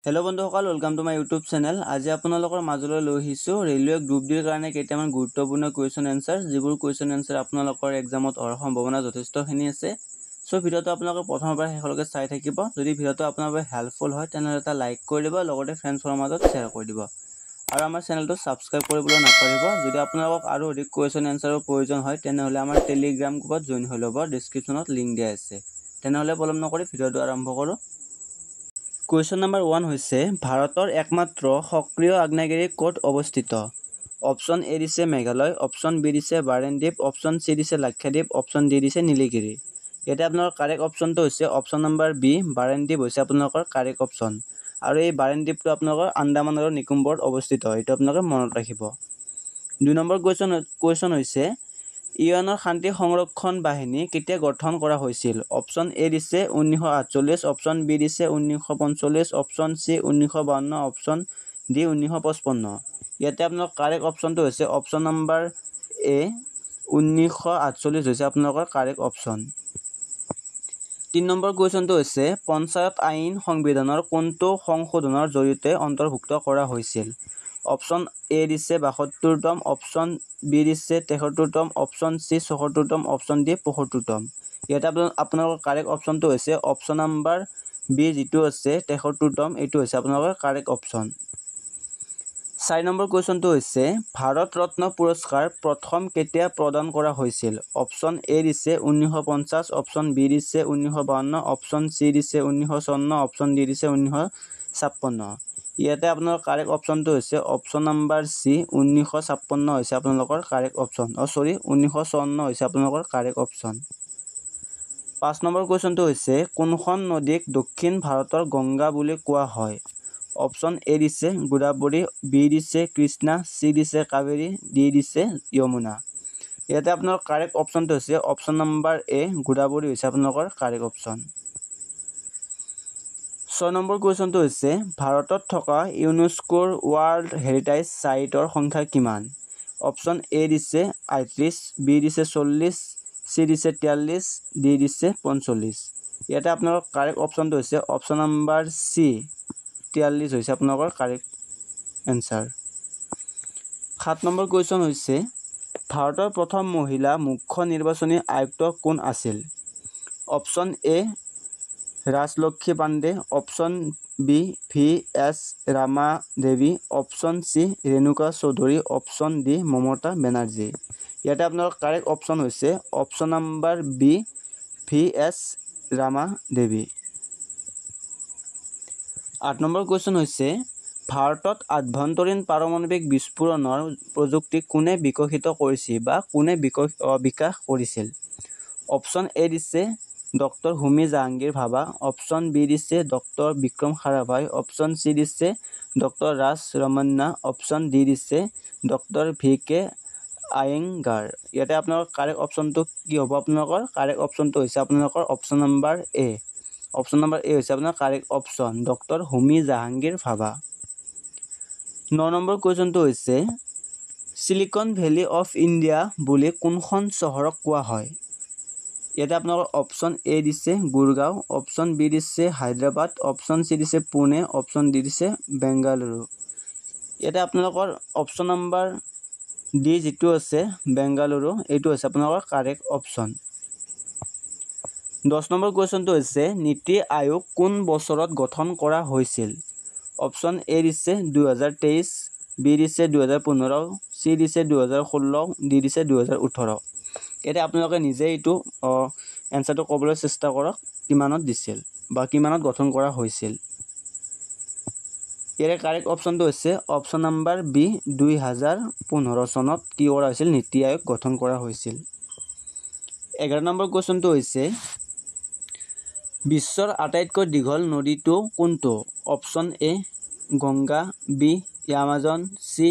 Hello' বন্ধুসকল, welcome to my YouTube channel. আজি আপোনালোকৰ মাজলৈ লৈ আহিছোঁ ৰেলৱে গ্ৰুপ ডিৰ কাৰণে কেইটামান গুৰুত্বপূৰ্ণ কুৱেশ্যন এনচাৰ, যিবোৰ কুৱেশ্যন এনচাৰ আপোনালোকৰ এক্সামত অহাৰ সম্ভাৱনা যথেষ্টখিনি আছে। চ' ভিডিঅ'টো আপোনালোকে প্ৰথমৰ পৰা শেষলৈকে চাই থাকিব। যদি ভিডিঅ'টো আপোনাৰ বাবে হেল্পফুল হয় তেনেহ'লে এটা লাইক কৰি দিব, লগতে ফ্ৰেণ্ডছৰ মাজত শ্বেয়াৰ কৰি দিব আৰু আমাৰ চেনেলটো ছাবস্ক্ৰাইব কৰিবলৈ নাপাহৰিব। যদি আপোনালোকক আৰু অধিক কুৱেশ্যন এনচাৰৰ প্ৰয়োজন হয় তেনেহ'লে আমাৰ টেলিগ্ৰাম গ্ৰুপত জইন হৈ ল'ব, ডিছক্ৰিপশ্যনত লিংক দিয়া আছে। তেনেহ'লে পলম নকৰি ভিডিঅ'টো আৰম্ভ কৰোঁ। কুৱেশ্যন নম্বৰ 1 হৈছে, ভাৰতৰ একমাত্ৰ সক্ৰিয় আগ্নেয়গিৰি ক'ত অৱস্থিত? অপশ্যন এ দিছে মেঘালয়, অপশ্যন বি দিছে বাৰেন দ্বীপ, অপশ্যন চি দিছে লাক্ষাদ্বীপ, অপশ্যন ডি দিছে নীলগিৰি। ইয়াতে আপোনালোকৰ কাৰেক্ট অপশ্যনটো হৈছে অপশ্যন নম্বৰ বি, বাৰেন দ্বীপ হৈছে আপোনালোকৰ কাৰেক্ট অপশ্যন। আৰু এই বাৰেন দ্বীপটো আপোনালোকৰ আন্দামান আৰু নিকোবৰত অৱস্থিত, এইটো আপোনালোকে মনত ৰাখিব। 2 নম্বৰ কুৱেশ্যন হৈছে, ইউএনৰ শান্তি সংৰক্ষণ বাহিনী কেতিয়া গঠন কৰা হৈছিল? অপশ্যন এ দিছে 1948, অপশ্যন বি দিছে 1945, অপশ্যন চি 1952, অপশ্যন ডি 1955। ইয়াতে আপোনালোকৰ কাৰেক্ট অপশ্যনটো হৈছে অপশ্যন নম্বৰ এ, 1948 হৈছে আপোনালোকৰ কাৰেক্ট অপশ্যন। 3 নম্বৰ কুৱেশ্যনটো হৈছে, পঞ্চায়ত আইন সংবিধানৰ কোনটো সংশোধনৰ জৰিয়তে অন্তৰ্ভুক্ত কৰা হৈছিল? অপশ্যন এ দিছে 72তম, অপশ্যন বি দিছে 73তম, অপশ্যন চি 74তম, অপশ্যন ডি 75তম। ইয়াতে আপোনালোকৰ কাৰেক্ট অপশ্যনটো হৈছে অপশ্যন নম্বৰ বি, যিটো আছে 73তম, এইটো হৈছে আপোনালোকৰ কাৰেক্ট অপশ্যন। 4 নম্বৰ কুৱেশ্যনটো হৈছে, ভাৰত ৰত্ন পুৰস্কাৰ প্ৰথম কেতিয়া প্ৰদান কৰা হৈছিল? অপশ্যন এ দিছে 1950, অপশ্যন বি দিছে 1952, অপশ্যন চি দিছে 1954, অপশ্যন ডি দিছে 1956। ইয়াতে আপোনালোকৰ কাৰেক্ট অপশ্যনটো হৈছে অপশ্যন নম্বৰ চি, 1956 হৈছে আপোনালোকৰ কাৰেক্ট অপশ্যন। 1954 হৈছে আপোনালোকৰ কাৰেক্ট অপশ্যন। 5 নম্বৰ কুৱেশ্যনটো হৈছে, কোনখন নদীক দক্ষিণ ভাৰতৰ গংগা বুলি কোৱা হয়? অপশ্যন এ দিছে গোদাবৰী, বি দিছে কৃষ্ণা, চি দিছে কাবেৰী, ডি দিছে যমুনা। ইয়াতে আপোনালোকৰ কাৰেক্ট অপশ্যনটো হৈছে অপশ্যন নম্বৰ এ, গোদাবৰী হৈছে আপোনালোকৰ কাৰেক্ট অপশ্যন। 6 নম্বৰ কুৱেশ্যনটো হৈছে, ভাৰতত থকা ইউনেস্কোৰ ৱৰ্ল্ড হেৰিটেজ চাইটৰ সংখ্যা কিমান? অপশ্যন এ দিছে 38, বি দিছে 40, চি দিছে 43, ডি দিছে 45। ইয়াতে আপোনালোকৰ কাৰেক্ট অপশ্যনটো হৈছে অপশ্যন নম্বৰ চি, 43 হৈছে আপোনালোকৰ কাৰেক্ট এনচাৰ। 7 নম্বৰ কুৱেশ্যন হৈছে, ভাৰতৰ প্ৰথম মহিলা মুখ্য নিৰ্বাচনী আয়ুক্ত কোন আছিল? Option A Rajlakshmi Pandey, option B V S Rama Devi, option C Renuka Chowdhury, option D Mamata Banerjee. ইয়াতে আপোনালোকৰ কাৰেক্ট অপশ্যন হৈছে option number B, V S Rama Devi. 8 number question হৈছে, ভাৰতত আভ্যন্তৰীণ পাৰমাণৱিক বিস্ফোৰণৰ প্ৰযুক্তি কোনে বিকশিত কৰিছিল বা কোনে বিকাশ কৰিছিল? অপশ্যন এ দিছে doctor Homi Jehangir Bhabha, option B দিছে doctor Vikram Sarabhai, option C দিছে doctor Raj Ramanna, option D দিছে ডক্টৰ ভি কে আয়েংগাৰ। ইয়াতে আপোনালোকৰ কাৰেক্ট অপশ্যনটো কি হ'ব? আপোনালোকৰ কাৰেক্ট অপশ্যনটো হৈছে আপোনালোকৰ অপশ্যন নম্বৰ এ। অপশ্যন নম্বৰ এ হৈছে আপোনাৰ correct option, doctor Homi Jehangir ভাবা। 9 নম্বৰ কুৱেশ্যনটো হৈছে, চিলিকন ভেলী অফ ইণ্ডিয়া বুলি কোনখন চহৰক কোৱা হয়? ইয়াতে আপোনালোকৰ অপশ্যন এ দিছে গুৰগাঁও, অপশ্যন বি দিছে হায়দৰাবাদ, অপশ্যন চি দিছে পুনে, অপশ্যন ডি দিছে বেংগালুৰু। ইয়াতে আপোনালোকৰ অপশ্যন নম্বৰ ডি যিটো আছে বেংগালুৰু, এইটো হৈছে আপোনালোকৰ কাৰেক্ট অপশ্যন। 10 নম্বৰ কুৱেশ্যনটো হৈছে, নীতি আয়োগ কোন বছৰত গঠন কৰা হৈছিল? অপশ্যন এ দিছে 2023, বি দিছে 2015, চি দিছে 2016, ডি দিছে 2018। এতিয়া আপোনালোকে নিজে এইটো এনচাৰটো ক'বলৈ চেষ্টা কৰক, কিমানত দিছিল বা কিমানত গঠন কৰা হৈছিল। ইয়াৰে কাৰেক্ট অপশ্যনটো হৈছে অপশ্যন নম্বৰ বি, 2015 চনত কি কৰা হৈছিল? নীতি আয়োগ গঠন কৰা হৈছিল। 11 নম্বৰ কুৱেশ্যনটো হৈছে, বিশ্বৰ আটাইতকৈ দীঘল নদীটো কোনটো? Option A Ganga, B Amazon, C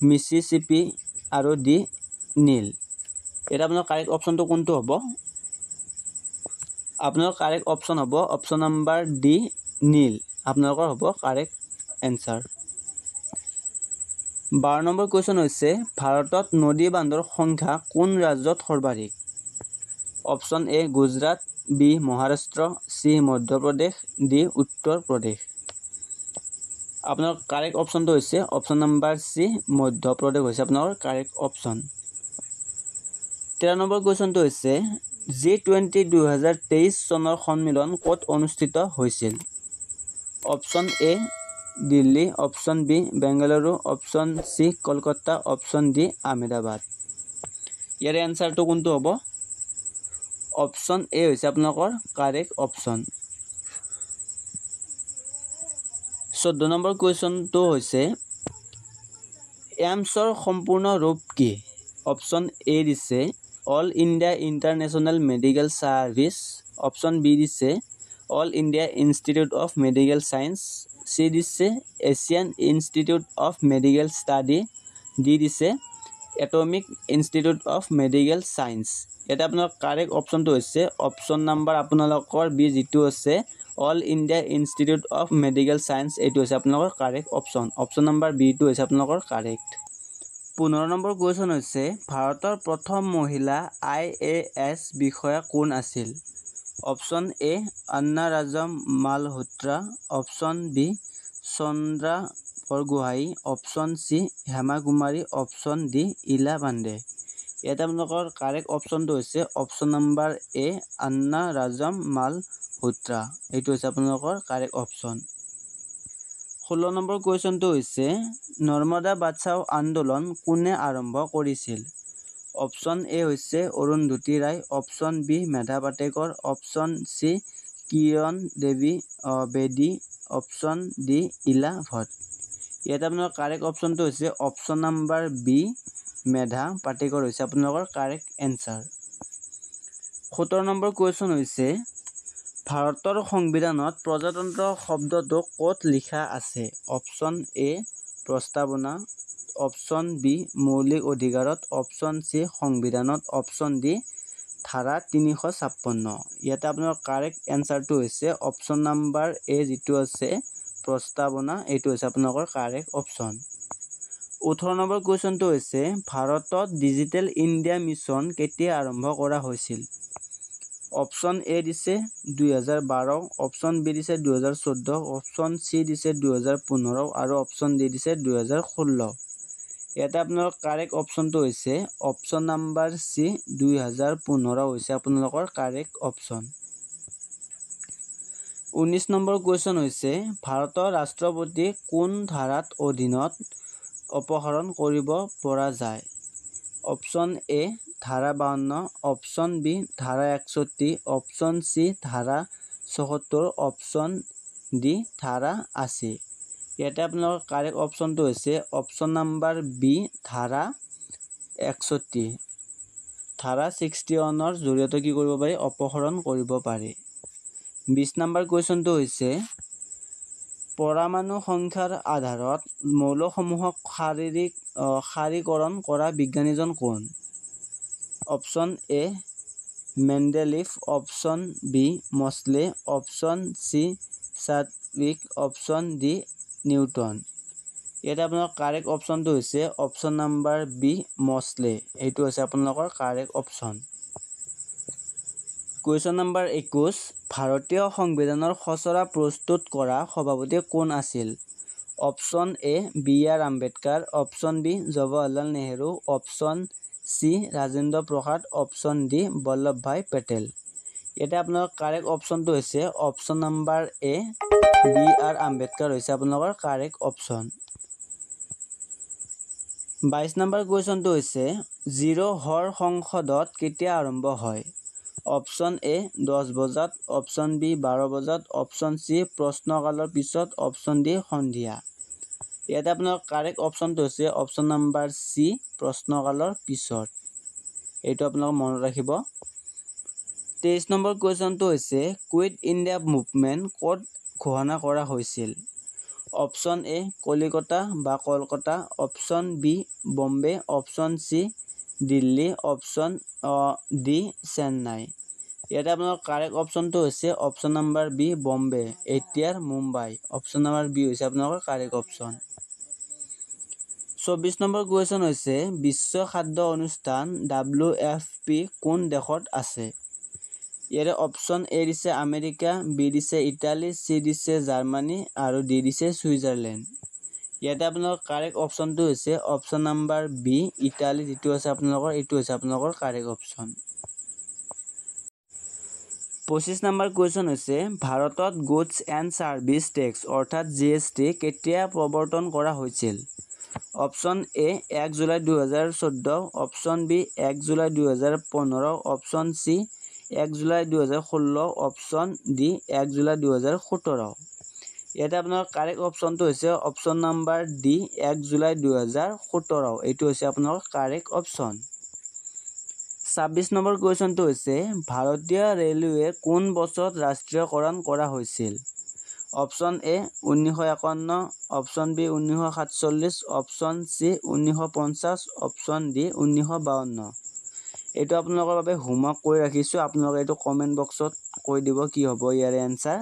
Mississippi আৰু ডি নীল। এতিয়া আপোনাৰ কাৰেক্ট অপশ্যনটো কোনটো হ'ব? আপোনাৰ কাৰেক্ট অপশ্যন হ'ব অপশ্যন নম্বৰ ডি নীল, আপোনালোকৰ হ'ব কাৰেক্ট এনচাৰ। 12 নম্বৰ কুৱেশ্যন হৈছে, ভাৰতত নদী বান্ধৰ সংখ্যা কোন ৰাজ্যত সৰ্বাধিক? Option A Gujarat, B Maharashtra, C Madhya Pradesh, D Uttar Pradesh. আপোনাৰ কাৰেক্ট অপশ্যনটো হৈছে অপশ্যন নম্বৰ চি মধ্যপ্ৰদেশ হৈছে আপোনাৰ কাৰেক্ট অপশ্যন 13 নম্বৰ কুৱেশ্যনটো হৈছে G20 2023 চনৰ সন্মিলন ক'ত অনুষ্ঠিত হৈছিল option A Delhi option B Bengaluru option C Kolkata option D Ahmedabad ইয়াৰ এনসাৰটো কোনটো হ'ব অপশ্যন এ হৈছে আপোনালোকৰ কাৰেক্ট অপশ্যন 14 নম্বৰ কুৱেশ্যনটো হৈছে এমছৰ সম্পূৰ্ণ ৰূপ কি অপশ্যন এ দিছে all India international medical service option B দিছে all India institute of medical science C দিছে Asian institute of medical study D দিছে atomic institute of medical science এটা আপোনাৰ কাৰেক্ট অপশ্যনটো হৈছে অপশ্যন নম্বৰ আপোনালোকৰ বি যেটো আছে all India institute of medical science এইটো হৈছে আপোনালোকৰ কাৰেক্ট অপশ্যন নম্বৰ বি টো হৈছে আপোনালোকৰ কাৰেক্ট 15 নম্বৰ কুৱেশ্যন হৈছে ভাৰতৰ প্ৰথম মহিলা IAS বিষয়া কোন আছিল option A Anna Rajam Malhotra option B Chandra Borgohain option C Hema Kumari option D Ila Pandey এটা আপোনালোকৰ কাৰেক্ট অপশ্যনটো হৈছে option number A Anna Rajam Malhotra এইটো হৈছে আপোনালোকৰ কাৰেক্ট অপশ্যন 16 নম্বৰ কুৱেশ্যনটো হৈছে নৰ্মদা বাচাও আন্দোলন কোনে আৰম্ভ কৰিছিল অপশ্যন এ হৈছে অৰুন্ধতী ৰায় অপশ্যন বি মেধা পাটেকৰ অপশ্যন চি কিৰণ দেৱী বেদী অপশ্যন ডি ইলা ভট্ট ইয়াত আপোনাৰ কাৰেক্ট অপশ্যনটো হৈছে অপশ্যন নম্বৰ বি মেধা পাটেকৰ হৈছে আপোনালোকৰ কাৰেক্ট এনসাৰ 17 নম্বৰ কুৱেশ্যন হৈছে ভাৰতৰ সংবিধানত প্ৰজাতন্ত্ৰ শব্দটো ক'ত লিখা আছে অপশ্যন এ প্ৰস্তাৱনা অপশ্যন বি মৌলিক অধিকাৰত অপশ্যন চি সংবিধানত অপশ্যন ডি ধাৰা 356 ইয়াতে আপোনাৰ কাৰেক্ট এনসাৰটো হৈছে অপশ্যন নম্বৰ এ যেটো আছে প্ৰস্তাৱনা এইটো হৈছে আপোনালোকৰ কাৰেক্ট অপশ্যন 18 নম্বৰ কুৱেশ্যনটো হৈছে ভাৰতত ডিজিটেল ইণ্ডিয়া মিছন কেতিয়া আৰম্ভ কৰা হৈছিল অপশ্যন এ দিছে 2012 অপশ্যন বি দিছে 2014 অপশ্যন চি দিছে 2015 আৰু অপশ্যন ডি দিছে 2016 ইয়াতে আপোনালোকৰ কাৰেক্ট অপশ্যনটো হৈছে অপশ্যন নম্বৰ চি 2015 হৈছে আপোনালোকৰ কাৰেক্ট অপশ্যন 19 নম্বৰ কুৱেশ্যন হৈছে ভাৰতৰ ৰাষ্ট্ৰপতি কোন ধাৰাত অধীনত অপসাৰণ কৰিব পৰা যায় অপশ্যন এ ধাৰা 52 অপশ্যন বি ধাৰা 61 অপশ্যন চি ধাৰা 74 অপশ্যন ডি ধাৰা 80 ইয়াতে আপোনালোকৰ কাৰেক্ট অপশ্যনটো হৈছে অপশ্যন নম্বৰ বি ধাৰা 61 ধাৰা 61ৰ জৰিয়তে কি কৰিব পাৰি অপসাৰণ কৰিব পাৰি 20 নম্বৰ কুৱেশ্যনটো হৈছে পৰমাণু সংখ্যাৰ আধাৰত মৌলসমূহক শাৰীকৰণ কৰা বিজ্ঞানীজন কোন option A Mendeleev option B Moseley option C Chadwick option D Newton ইয়াতে আপোনালোকৰ কাৰেক্ট অপশ্যনটো হৈছে অপশ্যন নম্বৰ বি মছলে এইটো হৈছে আপোনালোকৰ কাৰেক্ট অপশ্যন কুৱেশ্যন নম্বৰ 21 ভাৰতীয় সংবিধানৰ খচৰা প্ৰস্তুত কৰা সভাপতি কোন আছিল option A B R. Ambedkar option B Jawaharlal Nehru option C Rajendra Prasad option D Vallabhbhai Patel ইয়াতে আপোনালোকৰ কাৰেক্ট অপশ্যনটো হৈছে option number A B R. Ambedkar হৈছে আপোনালোকৰ কাৰেক্ট অপশ্যন 22 নম্বৰ কুৱেশ্যনটো হৈছে জিৰ' হৰ সংসদত কেতিয়া আৰম্ভ হয় অপশ্যন এ 10 বজাত অপশ্যন বি 12 বজাত অপশ্যন চি প্ৰশ্নকালৰ পিছত অপশ্যন ডি সন্ধিয়া ইয়াতে আপোনালোকৰ কাৰেক্ট অপশ্যনটো হৈছে অপশ্যন নম্বৰ চি প্ৰশ্নকালৰ পিছত এইটো আপোনালোকে মনত ৰাখিব 23 নম্বৰ কুৱেশ্যনটো হৈছে কুইট ইণ্ডিয়া মুভমেণ্ট ক'ত ঘোষণা কৰা হৈছিল অপশ্যন এ কলিকতা বা Kolkata option B Bombay option C Delhi option D Chennai ইয়াতে আপোনালোকৰ কাৰেক্ট অপশ্যনটো হৈছে অপশ্যন নম্বৰ বি বম্বে এতিয়াৰ মুম্বাই অপশ্যন নম্বৰ বি হৈছে আপোনালোকৰ কাৰেক্ট অপশ্যন 24 নম্বৰ কুৱেশ্যন হৈছে বিশ্ব খাদ্য অনুষ্ঠান WFP কোন দেশত আছে ইয়াৰে অপশ্যন এ দিছে আমেৰিকা, বি দিছে ইটালী, চি দিছে জাৰ্মানী আৰু ডি দিছে ছুইজাৰলেণ্ড। ইয়াতে আপোনালোকৰ কাৰেক্ট অপশ্যনটো হৈছে অপশ্যন নাম্বাৰ বি ইটালী, যিটো আছে আপোনালোকৰ এইটো হৈছে আপোনালোকৰ কাৰেক্ট অপশ্যন। 25 নম্বৰ কুৱেশ্যন হৈছে ভাৰতত গুডছ এণ্ড ছাৰ্ভিচ টেক্স অৰ্থাৎ GST কেতিয়া প্ৰৱৰ্তন কৰা হৈছিল? Option A 1 July 2014, option B 1 July 2015, option C 1 July 2016, option D 1 July 2017। ইয়াতে আপোনাৰ কাৰেক্ট অপশ্যনটো হৈছে অপশ্যন নাম্বাৰ ডি 1 জুলাই 2017। এইটো হৈছে আপোনাৰ কাৰেক্ট অপশ্যন। 26 নম্বৰ কুৱেশ্যনটো হৈছে ভাৰতীয় ৰেলৱে কোন বছৰত ৰাষ্ট্ৰীয়কৰণ কৰা হৈছিল? Option A 1951, option B 1947, option C 1950, option D 1952। এইটো আপোনালোকৰ বাবে হোমৱৰ্ক কৰি ৰাখিছোঁ, আপোনালোকে এইটো কমেণ্ট বক্সত কৈ দিব কি হ'ব ইয়াৰে এনচাৰ।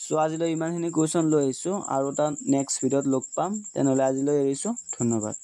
চ' আজিলৈ ইমানখিনি কুৱেশ্যন লৈ আহিছোঁ আৰু এটা নেক্সট ভিডিঅ'ত লগ পাম। তেনেহ'লে আজিলৈ এৰিছোঁ, ধন্যবাদ।